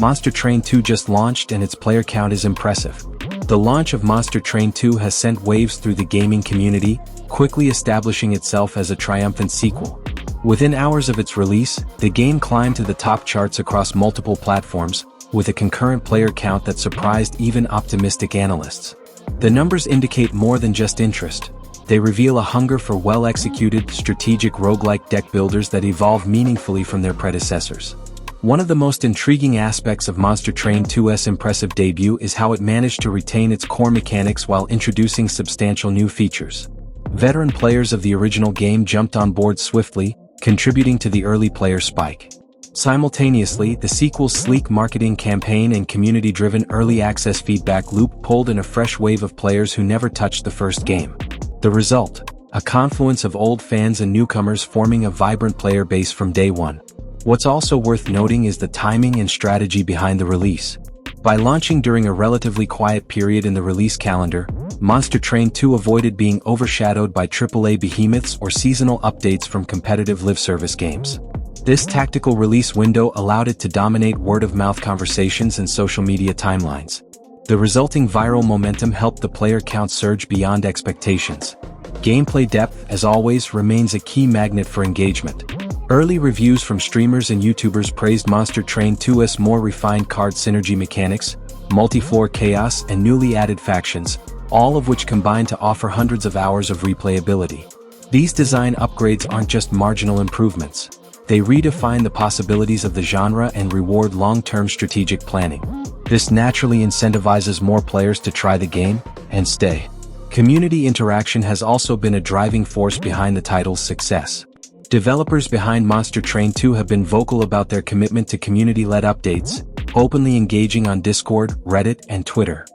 Monster Train 2 just launched and its player count is impressive. The launch of Monster Train 2 has sent waves through the gaming community, quickly establishing itself as a triumphant sequel. Within hours of its release, the game climbed to the top charts across multiple platforms, with a concurrent player count that surprised even optimistic analysts. The numbers indicate more than just interest. They reveal a hunger for well-executed, strategic roguelike deck builders that evolve meaningfully from their predecessors. One of the most intriguing aspects of Monster Train 2's impressive debut is how it managed to retain its core mechanics while introducing substantial new features. Veteran players of the original game jumped on board swiftly, contributing to the early player spike. Simultaneously, the sequel's sleek marketing campaign and community-driven early access feedback loop pulled in a fresh wave of players who never touched the first game. The result? A confluence of old fans and newcomers forming a vibrant player base from day one. What's also worth noting is the timing and strategy behind the release. By launching during a relatively quiet period in the release calendar, Monster Train 2 avoided being overshadowed by AAA behemoths or seasonal updates from competitive live-service games. This tactical release window allowed it to dominate word-of-mouth conversations and social media timelines. The resulting viral momentum helped the player count surge beyond expectations. Gameplay depth, as always, remains a key magnet for engagement. Early reviews from streamers and YouTubers praised Monster Train 2's more refined card synergy mechanics, multi-floor chaos, and newly added factions, all of which combine to offer hundreds of hours of replayability. These design upgrades aren't just marginal improvements. They redefine the possibilities of the genre and reward long-term strategic planning. This naturally incentivizes more players to try the game and stay. Community interaction has also been a driving force behind the title's success. Developers behind Monster Train 2 have been vocal about their commitment to community-led updates, openly engaging on Discord, Reddit, and Twitter.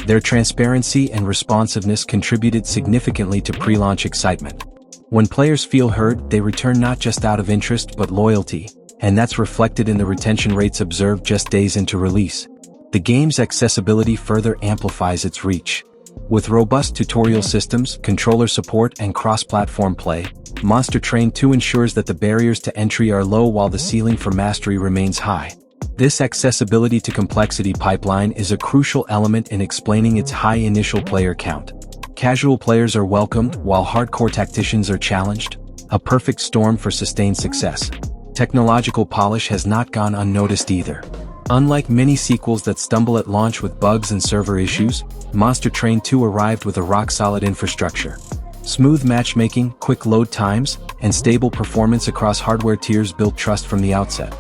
Their transparency and responsiveness contributed significantly to pre-launch excitement. When players feel heard, they return not just out of interest but loyalty, and that's reflected in the retention rates observed just days into release. The game's accessibility further amplifies its reach. With robust tutorial systems, controller support, and cross-platform play, Monster Train 2 ensures that the barriers to entry are low while the ceiling for mastery remains high. This accessibility to complexity pipeline is a crucial element in explaining its high initial player count. Casual players are welcomed, while hardcore tacticians are challenged, a perfect storm for sustained success. Technological polish has not gone unnoticed either. Unlike many sequels that stumble at launch with bugs and server issues, Monster Train 2 arrived with a rock-solid infrastructure. Smooth matchmaking, quick load times, and stable performance across hardware tiers built trust from the outset.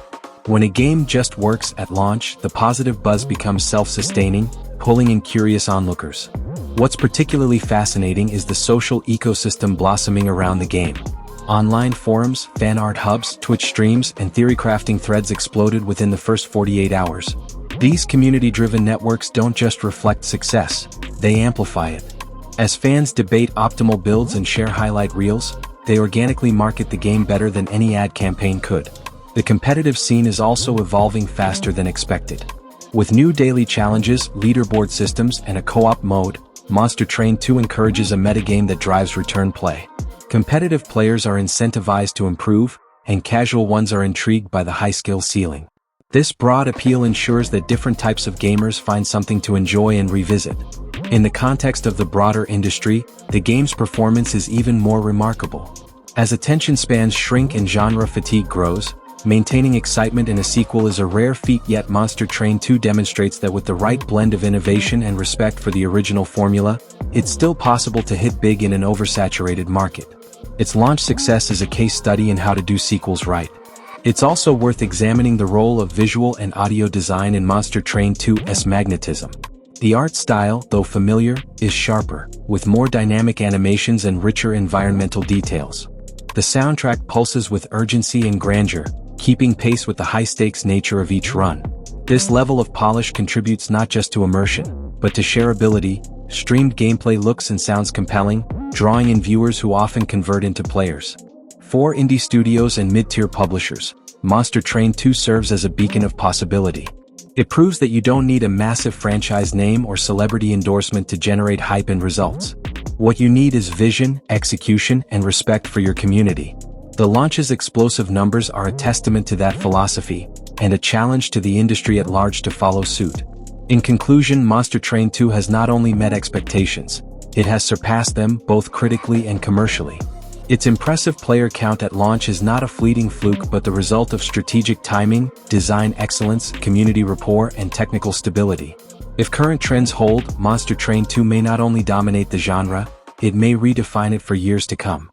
When a game just works at launch, the positive buzz becomes self-sustaining, pulling in curious onlookers. What's particularly fascinating is the social ecosystem blossoming around the game. Online forums, fan art hubs, Twitch streams, and theory crafting threads exploded within the first 48 hours. These community-driven networks don't just reflect success, they amplify it. As fans debate optimal builds and share highlight reels, they organically market the game better than any ad campaign could. The competitive scene is also evolving faster than expected. With new daily challenges, leaderboard systems, and a co-op mode, Monster Train 2 encourages a metagame that drives return play. Competitive players are incentivized to improve, and casual ones are intrigued by the high-skill ceiling. This broad appeal ensures that different types of gamers find something to enjoy and revisit. In the context of the broader industry, the game's performance is even more remarkable. As attention spans shrink and genre fatigue grows, maintaining excitement in a sequel is a rare feat, yet Monster Train 2 demonstrates that with the right blend of innovation and respect for the original formula, it's still possible to hit big in an oversaturated market. Its launch success is a case study in how to do sequels right. It's also worth examining the role of visual and audio design in Monster Train 2's magnetism. The art style, though familiar, is sharper, with more dynamic animations and richer environmental details. The soundtrack pulses with urgency and grandeur, keeping pace with the high-stakes nature of each run. This level of polish contributes not just to immersion, but to shareability. Streamed gameplay looks and sounds compelling, drawing in viewers who often convert into players. For indie studios and mid-tier publishers, Monster Train 2 serves as a beacon of possibility. It proves that you don't need a massive franchise name or celebrity endorsement to generate hype and results. What you need is vision, execution, and respect for your community. The launch's explosive numbers are a testament to that philosophy, and a challenge to the industry at large to follow suit. In conclusion, Monster Train 2 has not only met expectations, it has surpassed them both critically and commercially. Its impressive player count at launch is not a fleeting fluke but the result of strategic timing, design excellence, community rapport, and technical stability. If current trends hold, Monster Train 2 may not only dominate the genre, it may redefine it for years to come.